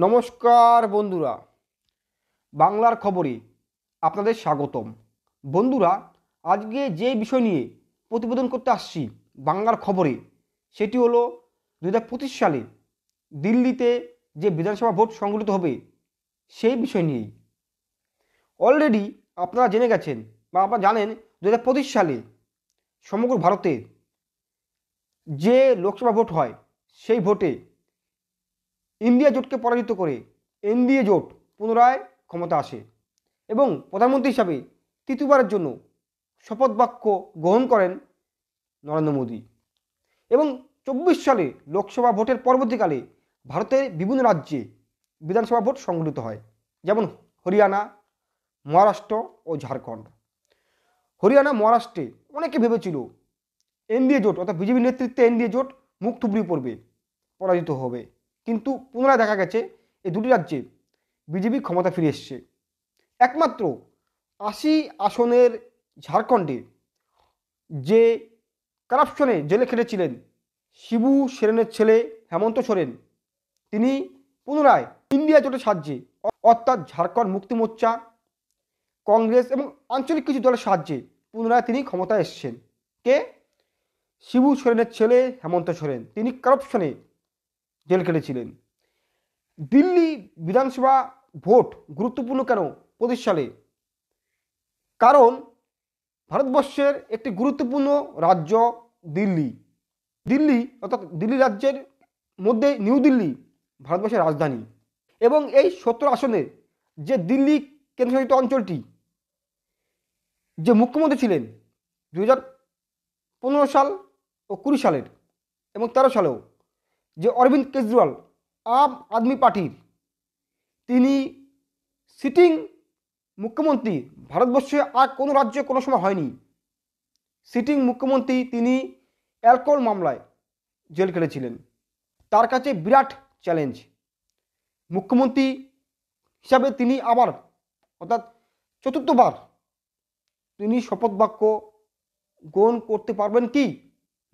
নমস্কার বন্ধুরা, বাংলার খবরে আপনাদের স্বাগতম। বন্ধুরা, আজকে যে বিষয় নিয়ে প্রতিবেদন করতে আসছি বাংলার খবরে, সেটি হলো 2025 সালে দিল্লিতে যে বিধানসভা ভোট সংগঠিত হবে সেই বিষয় নিয়েই। অলরেডি আপনারা জেনে গেছেন বা আপনারা জানেন 2025 সালে সমগ্র ভারতে যে লোকসভা ভোট হয় সেই ভোটে ইন্ডিয়া জোটকে পরাজিত করে এনডিএ জোট পুনরায় ক্ষমতা আসে এবং প্রধানমন্ত্রী হিসাবে তৃতীয়বারের জন্য শপথ বাক্য গ্রহণ করেন নরেন্দ্র মোদী। এবং 24 সালে লোকসভা ভোটের পরবর্তীকালে ভারতের বিভিন্ন রাজ্যে বিধানসভা ভোট সংগঠিত হয়, যেমন হরিয়ানা, মহারাষ্ট্র ও ঝাড়খণ্ড। হরিয়ানা, মহারাষ্ট্রে অনেকে ভেবেছিল এনডিএ জোট অর্থাৎ বিজেপি নেতৃত্বে এনডিএ জোট মুখ থুবড়ে পড়বে, পরাজিত হবে, কিন্তু পুনরায় দেখা গেছে এই দুটি রাজ্যে বিজেপি ক্ষমতা ফিরে এসছে। একমাত্র 80 আসনের ঝাড়খণ্ডে যে কারাপশনে জেলে খেটেছিলেন শিবু সোরেনের ছেলে হেমন্ত সোরেন, তিনি পুনরায় ইন্ডিয়া জোটের সাহায্যে অর্থাৎ ঝাড়খণ্ড মুক্তি মোর্চা, কংগ্রেস এবং আঞ্চলিক কিছু দলের সাহায্যে পুনরায় তিনি ক্ষমতায় এসেছেন। কে? শিবু সোরেনের ছেলে হেমন্ত সোরেন, তিনি কারাপশনে জেল কেটেছিলেন। দিল্লি বিধানসভা ভোট গুরুত্বপূর্ণ কেন 25 সালে? কারণ ভারতবর্ষের একটি গুরুত্বপূর্ণ রাজ্য দিল্লি। দিল্লি অর্থাৎ দিল্লি রাজ্যের মধ্যে নিউ দিল্লি ভারতবর্ষের রাজধানী, এবং এই 70 আসনের যে দিল্লি কেন্দ্রশাসিত অঞ্চলটি, যে মুখ্যমন্ত্রী ছিলেন 2015 সাল ও 20 সালের এবং 13 সালেও, যে অরবিন্দ কেজরিওয়াল আম আদমি পার্টির, তিনি সিটিং মুখ্যমন্ত্রী। ভারতবর্ষে আর কোনো রাজ্যে কোনো সময় হয়নি সিটিং মুখ্যমন্ত্রী, তিনি অ্যালকোহল মামলায় জেল কেটেছিলেন। তার কাছে বিরাট চ্যালেঞ্জ, মুখ্যমন্ত্রী হিসাবে তিনি আবার অর্থাৎ চতুর্থবার তিনি শপথ বাক্য গ্রহণ করতে পারবেন কি,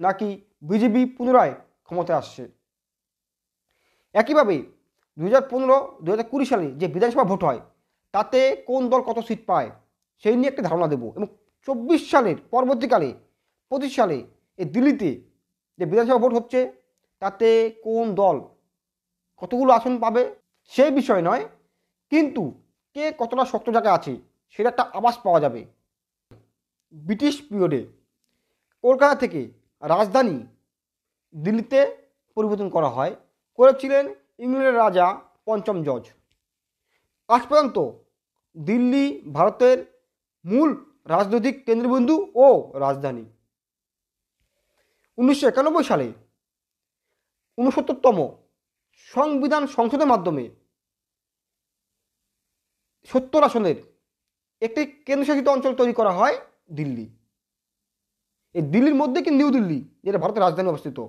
নাকি বিজেপি পুনরায় ক্ষমতায় আসছে। একইভাবে 2015-2020 সালে যে বিধানসভা ভোট হয় তাতে কোন দল কত সিট পায় সেই নিয়ে একটা ধারণা দেব, এবং 24 সালের পরবর্তীকালে 25 সালে এই দিল্লিতে যে বিধানসভা ভোট হচ্ছে তাতে কোন দল কতগুলো আসন পাবে সেই বিষয় নয়, কিন্তু কে কতটা শক্ত জায়গায় আছে সেটা একটা আভাস পাওয়া যাবে। ব্রিটিশ পিরিয়ডে কলকাতা থেকে রাজধানী দিল্লিতে পরিবর্তন করা হয়, করেছিলেন ইংল্যান্ডের রাজা পঞ্চম জর্জ। আজ পর্যন্ত দিল্লি ভারতের মূল রাজনৈতিক কেন্দ্রবিন্দু ও রাজধানী। 1991 সালে 69তম সংবিধান সংশোধনের মাধ্যমে 70 আসনের একটি কেন্দ্রশাসিত অঞ্চল তৈরি করা হয় দিল্লি। এই দিল্লির মধ্যে কি নিউ দিল্লি, যেটা ভারতের রাজধানী অবস্থিত।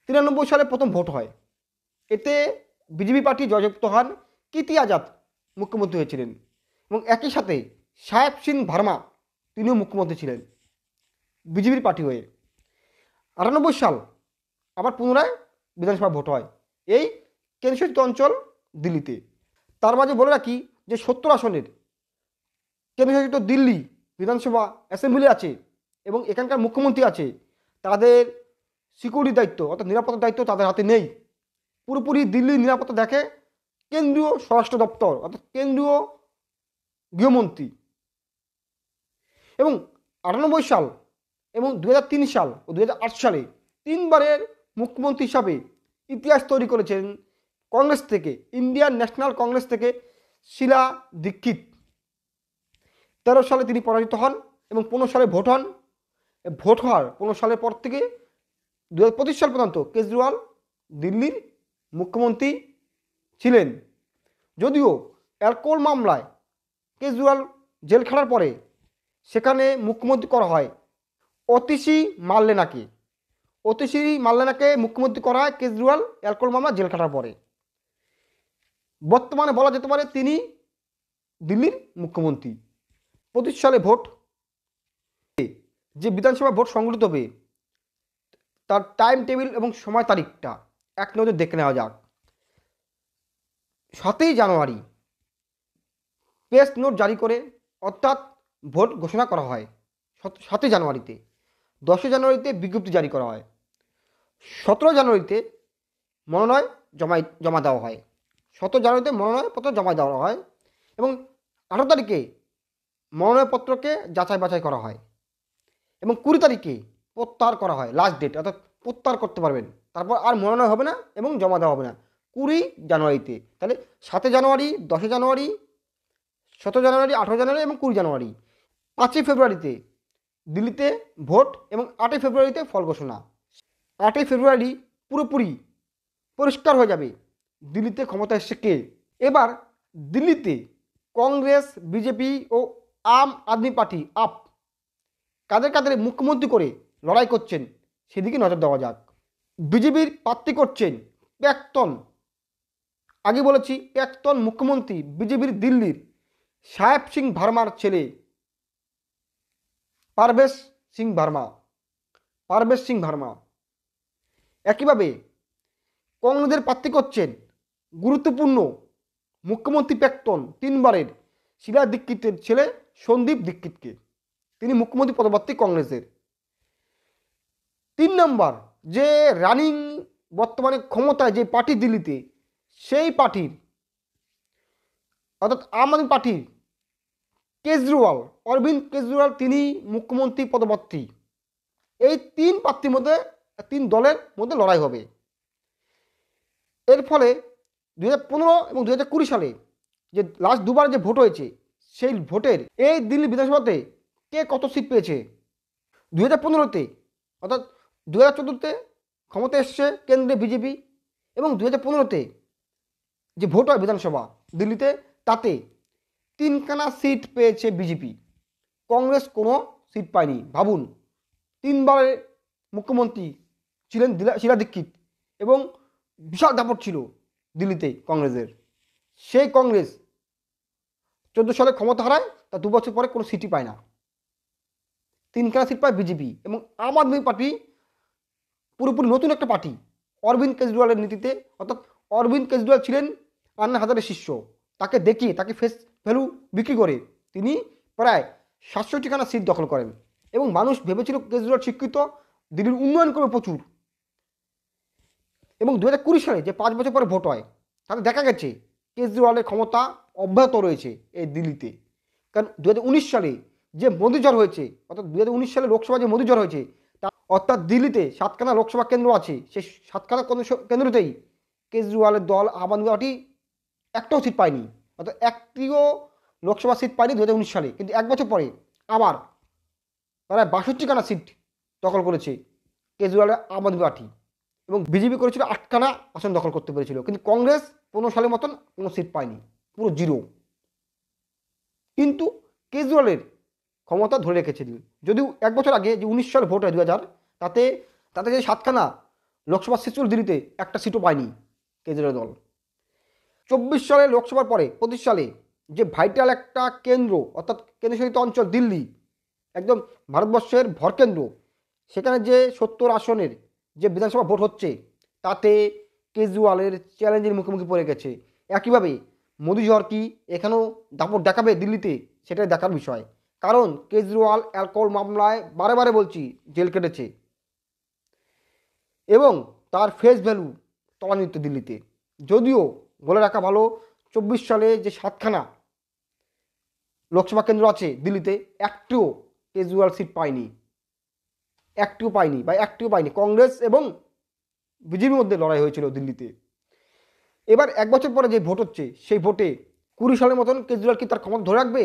93 সালে প্রথম ভোট হয়, এতে বিজেপি পার্টি জয়যুক্ত হন, কীর্তি আজাদ মুখ্যমন্ত্রী হয়েছিলেন, এবং একই সাথে সাহেব সিং ভার্মা তিনিও মুখ্যমন্ত্রী ছিলেন বিজেপির পার্টি হয়ে। 98 সাল আবার পুনরায় বিধানসভা ভোট হয় এই কেন্দ্রশাসিত অঞ্চল দিল্লিতে। তার মাঝে বলে রাখি যে 70 আসনের কেন্দ্রশাসিত দিল্লি বিধানসভা অ্যাসেম্বলি আছে এবং এখানকার মুখ্যমন্ত্রী আছে, তাদের সিকিউরিটি দায়িত্ব অর্থাৎ নিরাপত্তার দায়িত্ব তাদের হাতে নেই। পুরোপুরি দিল্লির নিরাপত্তা দেখে কেন্দ্রীয় স্বরাষ্ট্র দপ্তর অর্থাৎ কেন্দ্রীয় গৃহমন্ত্রী। এবং 98 সাল এবং 2003 সাল ও 2008 সালে 3বারের মুখ্যমন্ত্রী হিসাবে ইতিহাস তৈরি করেছেন কংগ্রেস থেকে, ইন্ডিয়ান ন্যাশনাল কংগ্রেস থেকে শীলা দীক্ষিত। 13 সালে তিনি পরাজিত হন এবং 15 সালে ভোট হন। ভোট হওয়ার 15 সালের পর থেকে 2025 সাল পর্যন্ত কেজরিওয়াল দিল্লির মুখ্যমন্ত্রী ছিলেন। যদিও অ্যালকোহল মামলায় কেজরিওয়াল জেল খাটার পরে সেখানে মুখ্যমন্ত্রী করা হয় অতিশী মার্লেনাকে। অতিশী মার্লেনাকে মুখ্যমন্ত্রী করা হয় কেজরিওয়াল অ্যালকোহল মামলা জেল খাটার পরে। বর্তমানে বলা যেতে পারে তিনি দিল্লির মুখ্যমন্ত্রী। 25 সালে ভোট, যে বিধানসভা ভোট সংগঠিত হবে তার টাইম টেবিল এবং সময় তারিখটা এক নজর দেখে নেওয়া যাক। 7ই জানুয়ারি প্রেস নোট জারি করে অর্থাৎ ভোট ঘোষণা করা হয় 7ই জানুয়ারিতে। 10ই জানুয়ারিতে বিজ্ঞপ্তি জারি করা হয়। 17ই জানুয়ারিতে মনোনয়ন জমা দেওয়া হয়। 17ই জানুয়ারিতে মনোনয়নপত্র জমা দেওয়া হয় এবং 18 তারিখে মনোনয়নপত্রকে যাচাই বাছাই করা হয় এবং 20 তারিখে প্রত্যাহার করা হয়, লাস্ট ডেট, অর্থাৎ প্রত্যাহার করতে পারবেন, তারপর আর মনোনয়ন হবে না এবং জমা দেওয়া হবে না 20 জানুয়ারিতে। তাহলে 7ই জানুয়ারি, 10ই জানুয়ারি, 17ই জানুয়ারি, 18ই জানুয়ারি এবং 20 জানুয়ারি। 5ই ফেব্রুয়ারিতে দিল্লিতে ভোট এবং 8ই ফেব্রুয়ারিতে ফল ঘোষণা। 8ই ফেব্রুয়ারি পুরোপুরি পরিষ্কার হয়ে যাবে দিল্লিতে ক্ষমতা এসছে কে। এবার দিল্লিতে কংগ্রেস, বিজেপি ও আম আদমি পার্টি আপ কাদের কাদের মুখ্যমন্ত্রী করে লড়াই করছেন সেদিকে নজর দেওয়া যাক। বিজেপির প্রার্থী করছেন প্রাক্তন, আগে বলেছি, প্রাক্তন মুখ্যমন্ত্রী বিজেপির দিল্লির সাহেব সিং ভার্মার ছেলে পারভেজ সিং ভার্মা। একইভাবে কংগ্রেসের প্রার্থী করছেন গুরুত্বপূর্ণ মুখ্যমন্ত্রী প্রাক্তন 3বারের শীলা দীক্ষিতের ছেলে সন্দীপ দীক্ষিতকে। তিনি মুখ্যমন্ত্রী পদপ্রার্থী কংগ্রেসের। 3 নম্বর যে রানিং বর্তমানে ক্ষমতায় যে পার্টি দিল্লিতে, সেই পার্টির অর্থাৎ আম আদমি পার্টির কেজরিওয়াল, অরবিন্দ কেজরিওয়াল, তিনি মুখ্যমন্ত্রী পদপ্রার্থী। এই 3 প্রার্থীর মধ্যে, 3 দলের মধ্যে লড়াই হবে। এর ফলে 2015 এবং 2020 সালে যে লাস্ট 2বার যে ভোট হয়েছে, সেই ভোটের এই দিল্লি বিধানসভাতে কে কত সিট পেয়েছে। 2015-তে অর্থাৎ 2014-তে ক্ষমতা এসছে কেন্দ্রে বিজেপি এবং 2015-তে যে ভোট হয় বিধানসভা দিল্লিতে, তাতে 3খানা সিট পেয়েছে বিজেপি। কংগ্রেস কোনো সিট পায়নি। ভাবুন, 3বারের মুখ্যমন্ত্রী ছিলেন শীলা দীক্ষিত এবং বিশাল দাপট ছিল দিল্লিতে কংগ্রেসের। সেই কংগ্রেস 14 সালে ক্ষমতা হারায়, তা 2 বছর পরে কোনো সিটই পায় না। 3খানা সিট পায় বিজেপি এবং আম আদমি পার্টি পুরোপুরি নতুন একটা পার্টি অরবিন্দ কেজরিওয়ালের নীতিতে। অর্থাৎ অরবিন্দ কেজরিওয়াল ছিলেন আন্না হাজারের শিষ্য। তাকে দেখিয়ে, তাকে ফেস ভ্যালু বিক্রি করে তিনি প্রায় 67খানা সিট দখল করেন এবং মানুষ ভেবেছিল কেজরিওয়াল শিক্ষিত, দিল্লির উন্নয়ন করবে প্রচুর। এবং 2020 সালে যে 5 বছর পরে ভোট হয়, তাতে দেখা গেছে কেজরিওয়ালের ক্ষমতা অব্যাহত রয়েছে এই দিল্লিতে। কারণ 2019 সালে যে মোদী জ্বর হয়েছে, অর্থাৎ 2019 সালে লোকসভা যে মোদী জ্বর হয়েছে, তা অর্থাৎ দিল্লিতে 7খানা লোকসভা কেন্দ্র আছে, সেই 7খানা কেন্দ্রতেই কেজরিওয়ালের দল আম আদমি পার্টি একটাও সিট পায়নি। অর্থাৎ একটিও লোকসভা সিট পায়নি 2019 সালে। কিন্তু 1 বছর পরে আবার প্রায় 62খানা সিট দখল করেছে কেজরিওয়ালের আম আদমি পার্টি এবং বিজেপি করেছিল 8খানা আসন দখল করতে পেরেছিল। কিন্তু কংগ্রেস 15 সালের মতন কোনো সিট পায়নি, পুরো জিরো। কিন্তু কেজরিওয়ালের ক্ষমতা ধরে রেখেছিল। যদিও 1 বছর আগে যে 19 সালে ভোট হয় 2000, তাতে যে 7খানা লোকসভা সিট ছিল দিল্লিতে, একটা সিটও পায়নি কেজরিওয়াল দল। 24 সালে লোকসভার পরে 25 সালে যে ভাইটাল একটা কেন্দ্র, অর্থাৎ কেন্দ্রশাসিত অঞ্চল দিল্লি, একদম ভারতবর্ষের ভরকেন্দ্র, সেখানে যে 70 আসনের যে বিধানসভা ভোট হচ্ছে, তাতে কেজরিওয়ালের চ্যালেঞ্জের মুখোমুখি পড়ে গেছে। একইভাবে মোদী জ্বর কি এখানেও দাপট দেখাবে দিল্লিতে, সেটাই দেখার বিষয়। কারণ কেজরিওয়াল অ্যালকোহল মামলায় বারে বলছি জেল কেটেছে এবং তার ফেস ভ্যালু তলানিত দিল্লিতে। যদিও বলে রাখা ভালো, 24 সালে যে 7খানা লোকসভা কেন্দ্র আছে দিল্লিতে, একটিও কেজরিওয়াল সিট পায়নি, একটিও পায়নি। কংগ্রেস এবং বিজেপির মধ্যে লড়াই হয়েছিল দিল্লিতে। এবার 1 বছর পরে যে ভোট হচ্ছে, সেই ভোটে 20 সালের মতন কেজরিওয়াল কি তার ক্ষমতা ধরে রাখবে,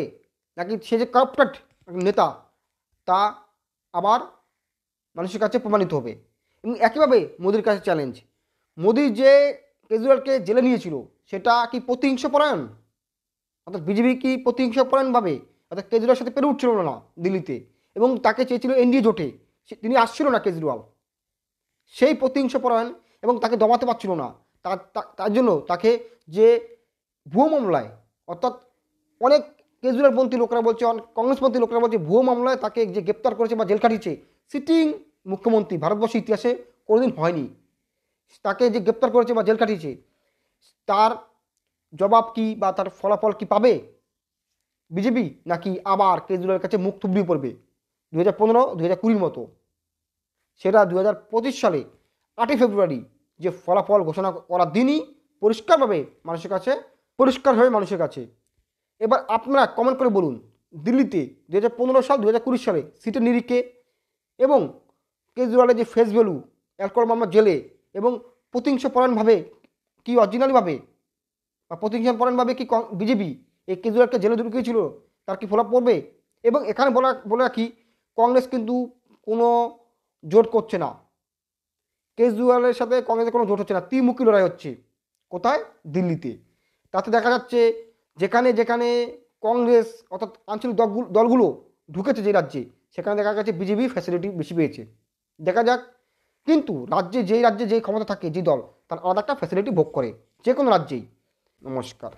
নাকি সে যে কারাপ্টেড নেতা তা আবার মানুষের কাছে প্রমাণিত হবে। এবং একইভাবে মোদির কাছে চ্যালেঞ্জ, মোদি যে কেজরিওয়ালকে জেলে নিয়েছিল, সেটা কি প্রতিহিংসা পরায়ণ? অর্থাৎ বিজেপি কি প্রতিহিংসা পরায়ণভাবে, অর্থাৎ কেজরিওয়ালের সাথে পেরে উঠছিল না দিল্লিতে এবং তাকে চেয়েছিল এনডিএ জোটে, তিনি আসছিল না কেজরিওয়াল, সেই প্রতিহিংসা পরায়ণ এবং তাকে দমাতে পারছিল না। তার জন্য তাকে যে ভুয়ো মামলায়, অর্থাৎ অনেক কেজরিওয়ালপন্থী লোকেরা বলছে, কংগ্রেসপন্থী লোকেরা বলছে, ভুয়ো মামলায় তাকে যে গ্রেপ্তার করেছে বা জেল খাটিয়েছে, সিটিং মুখ্যমন্ত্রী ভারতবর্ষের ইতিহাসে কোনোদিন হয়নি। তাকে যে গ্রেপ্তার করেছে বা জেল খাটিয়েছে, তার জবাব কি বা তার ফলাফল কি পাবে বিজেপি, নাকি আবার কেজরিওয়ালের কাছে মুখ থুবড়িয়ে পড়বে 2015 2020 মতো? সেটা 2025 সালে 8ই ফেব্রুয়ারি যে ফলাফল ঘোষণা করার দিনই পরিষ্কারভাবে মানুষের কাছে মানুষের কাছে। এবার আপনারা কমেন্ট করে বলুন, দিল্লিতে 2015 সাল 2020 সালে সিটের নিরিখে এবং কেজরিওয়ালের যে ফেস ভ্যালু, অ্যালকোহল মামলা জেলে এবং প্রতিহিংসাপরায়ণভাবে কি অরিজিনালিভাবে বা প্রতিহিংসাপরায়ণভাবে কি বিজেপি এই কেজরিওয়ালকে জেলে ঢুকিয়েছিল, তার কি ফলাফল পড়বে? এবং এখানে বলে রাখি, কংগ্রেস কিন্তু কোনো জোট করছে না, কেজরিওয়ালের সাথে কংগ্রেসের কোনো জোট হচ্ছে না, ত্রিমুখী লড়াই হচ্ছে। কোথায়? দিল্লিতে। তাতে দেখা যাচ্ছে যেখানে যেখানে কংগ্রেস অর্থাৎ আঞ্চলিক দলগুলো ঢুকেছে যে রাজ্যে, সেখানে দেখা গেছে বিজেপি ফ্যাসিলিটি বেশি পেয়েছে। দেখা যাক, কিন্তু রাজ্যে যেই ক্ষমতা থাকে যে দল, তার আলাদা একটা ফ্যাসিলিটি ভোগ করে যে কোনো রাজ্যেই। নমস্কার।